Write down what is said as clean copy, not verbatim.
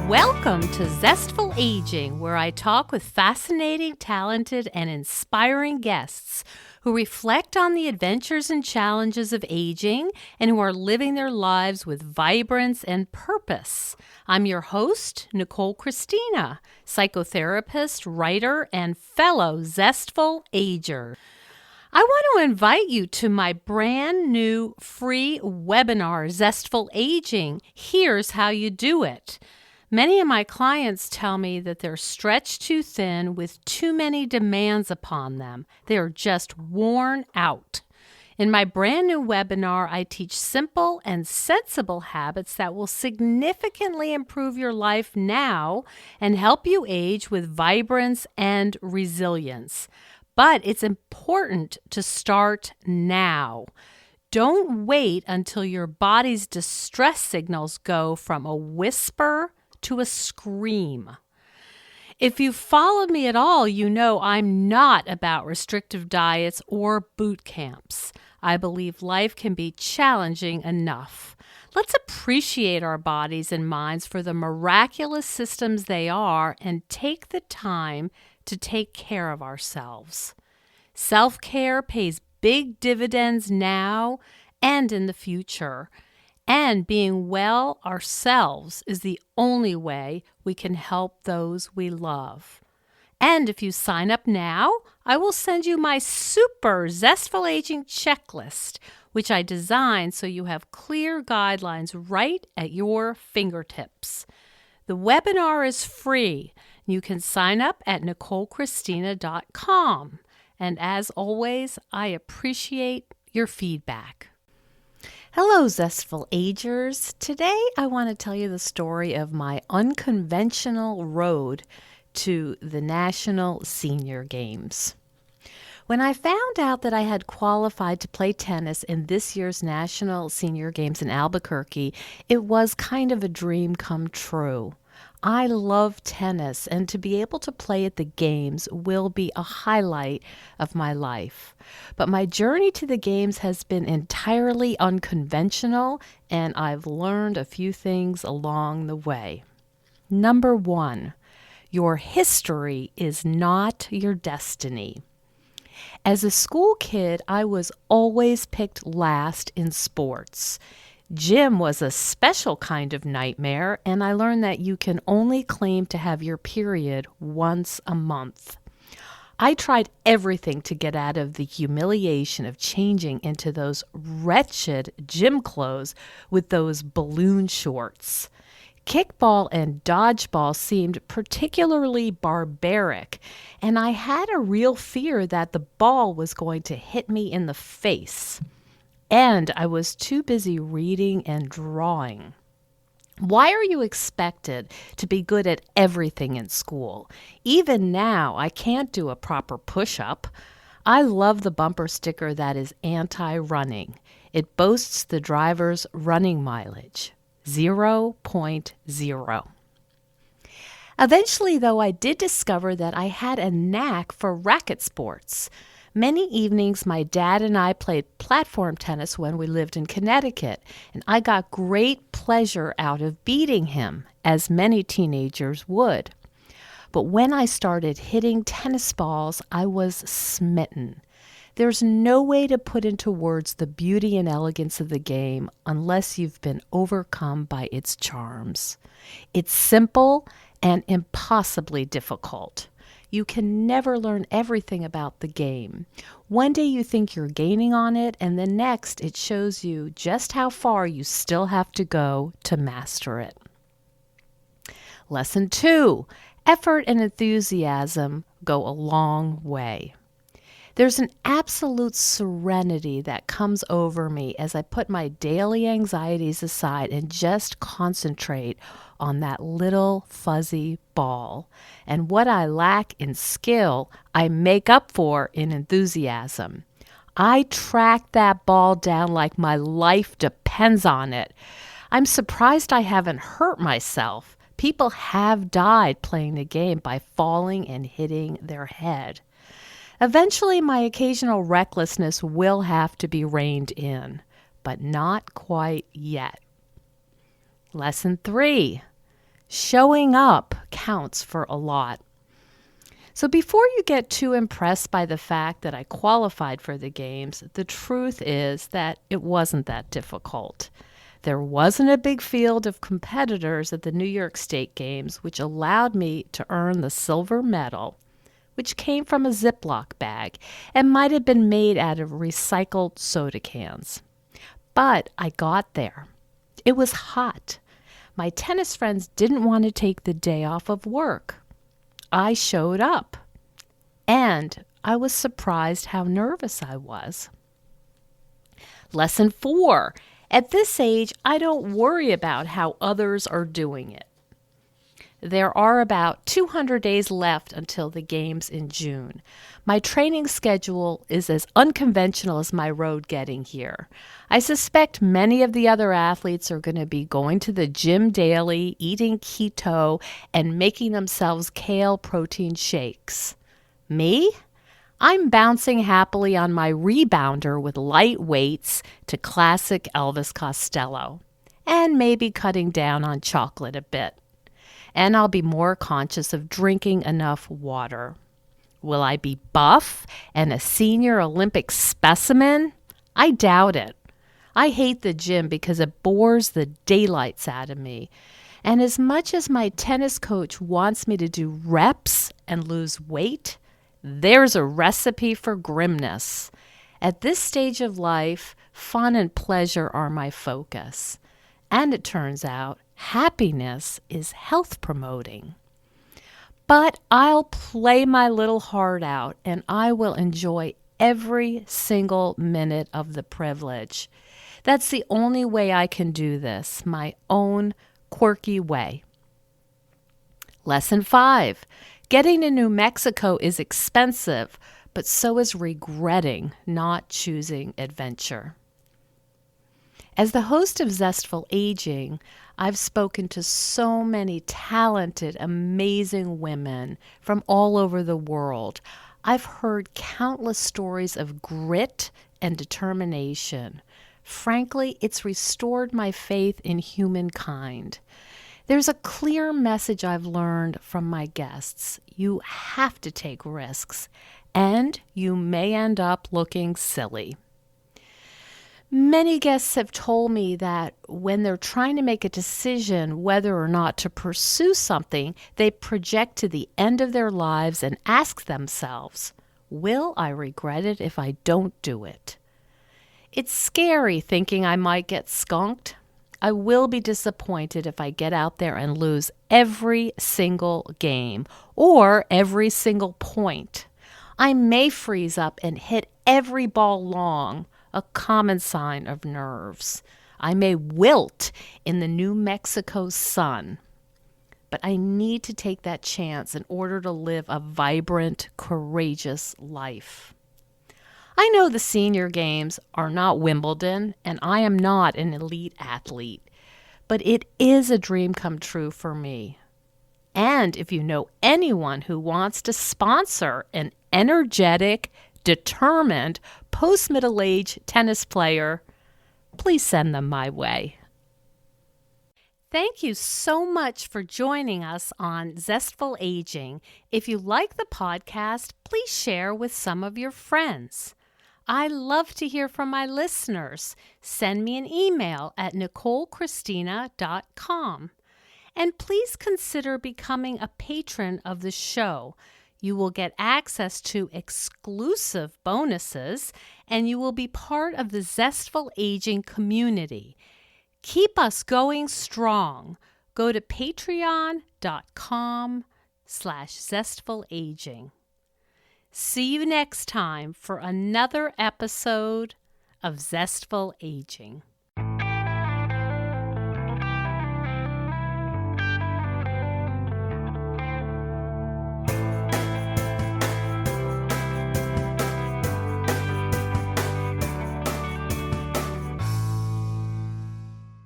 Welcome to Zestful Aging, where I talk with fascinating, talented, and inspiring guests who reflect on the adventures and challenges of aging and who are living their lives with vibrance and purpose. I'm your host, Nicole Christina, psychotherapist, writer, and fellow Zestful Ager. I want to invite you to my brand new free webinar, Zestful Aging. Here's how you do it. Many of my clients tell me that they're stretched too thin with too many demands upon them. They are just worn out. In my brand new webinar, I teach simple and sensible habits that will significantly improve your life now and help you age with vibrance and resilience. But it's important to start now. Don't wait until your body's distress signals go from a whisper to a scream. If you've followed me at all, you know I'm not about restrictive diets or boot camps. I believe life can be challenging enough. Let's appreciate our bodies and minds for the miraculous systems they are and take the time to take care of ourselves. Self-care pays big dividends now and in the future. And being well ourselves is the only way we can help those we love. And if you sign up now, I will send you my super Zestful Aging checklist, which I designed so you have clear guidelines right at your fingertips. The webinar is free. You can sign up at NicoleChristina.com. And as always, I appreciate your feedback. Hello, Zestful Agers. Today I want to tell you the story of my unconventional road to the National Senior Games. When I found out that I had qualified to play tennis in this year's National Senior Games in Albuquerque, it was kind of a dream come true. I love tennis, and to be able to play at the games will be a highlight of my life. But my journey to the games has been entirely unconventional, and I've learned a few things along the way. Number one, your history is not your destiny. As a school kid, I was always picked last in sports. Gym was a special kind of nightmare, and I learned that you can only claim to have your period once a month. I tried everything to get out of the humiliation of changing into those wretched gym clothes with those balloon shorts. Kickball and dodgeball seemed particularly barbaric, and I had a real fear that the ball was going to hit me in the face. And I was too busy reading and drawing. Why are you expected to be good at everything in school? Even now, I can't do a proper push-up. I love the bumper sticker that is anti-running. It boasts the driver's running mileage, 0.0. Eventually, though, I did discover that I had a knack for racket sports. Many evenings, my dad and I played platform tennis when we lived in Connecticut, and I got great pleasure out of beating him, as many teenagers would. But when I started hitting tennis balls, I was smitten. There's no way to put into words the beauty and elegance of the game unless you've been overcome by its charms. It's simple and impossibly difficult. You can never learn everything about the game. One day you think you're gaining on it, and the next it shows you just how far you still have to go to master it. Lesson 2, effort and enthusiasm go a long way. There's an absolute serenity that comes over me as I put my daily anxieties aside and just concentrate on that little fuzzy ball. And what I lack in skill, I make up for in enthusiasm. I track that ball down like my life depends on it. I'm surprised I haven't hurt myself. People have died playing the game by falling and hitting their head. Eventually, my occasional recklessness will have to be reined in, but not quite yet. Lesson 3, Showing up counts for a lot. So before you get too impressed by the fact that I qualified for the games, the truth is that it wasn't that difficult. There wasn't a big field of competitors at the New York State Games, which allowed me to earn the silver medal, which came from a Ziploc bag and might have been made out of recycled soda cans. But I got there. It was hot. My tennis friends didn't want to take the day off of work. I showed up, and I was surprised how nervous I was. Lesson 4. At this age, I don't worry about how others are doing it. There are about 200 days left until the games in June. My training schedule is as unconventional as my road getting here. I suspect many of the other athletes are going to be going to the gym daily, eating keto, and making themselves kale protein shakes. Me? I'm bouncing happily on my rebounder with light weights to classic Elvis Costello, and maybe cutting down on chocolate a bit. And I'll be more conscious of drinking enough water. Will I be buff and a senior Olympic specimen? I doubt it. I hate the gym because it bores the daylights out of me. And as much as my tennis coach wants me to do reps and lose weight, there's a recipe for grimness. At this stage of life, fun and pleasure are my focus. And it turns out, happiness is health promoting. But I'll play my little heart out and I will enjoy every single minute of the privilege. That's the only way I can do this, my own quirky way. Lesson 5. Getting to New Mexico is expensive, but so is regretting not choosing adventure. As the host of Zestful Aging, I've spoken to so many talented, amazing women from all over the world. I've heard countless stories of grit and determination. Frankly, it's restored my faith in humankind. There's a clear message I've learned from my guests. You have to take risks, and you may end up looking silly. Many guests have told me that when they're trying to make a decision whether or not to pursue something, they project to the end of their lives and ask themselves, will I regret it if I don't do it? It's scary thinking I might get skunked. I will be disappointed if I get out there and lose every single game or every single point. I may freeze up and hit every ball long, a common sign of nerves. I may wilt in the New Mexico sun, but I need to take that chance in order to live a vibrant, courageous life. I know the senior games are not Wimbledon, and I am not an elite athlete, but it is a dream come true for me. And if you know anyone who wants to sponsor an energetic, determined, post-middle-age tennis player, please send them my way. Thank you so much for joining us on Zestful Aging. If you like the podcast, please share with some of your friends. I love to hear from my listeners. Send me an email at NicoleChristina.com. And please consider becoming a patron of the show. You will get access to exclusive bonuses, and you will be part of the Zestful Aging community. Keep us going strong. Go to patreon.com/zestfulaging. See you next time for another episode of Zestful Aging.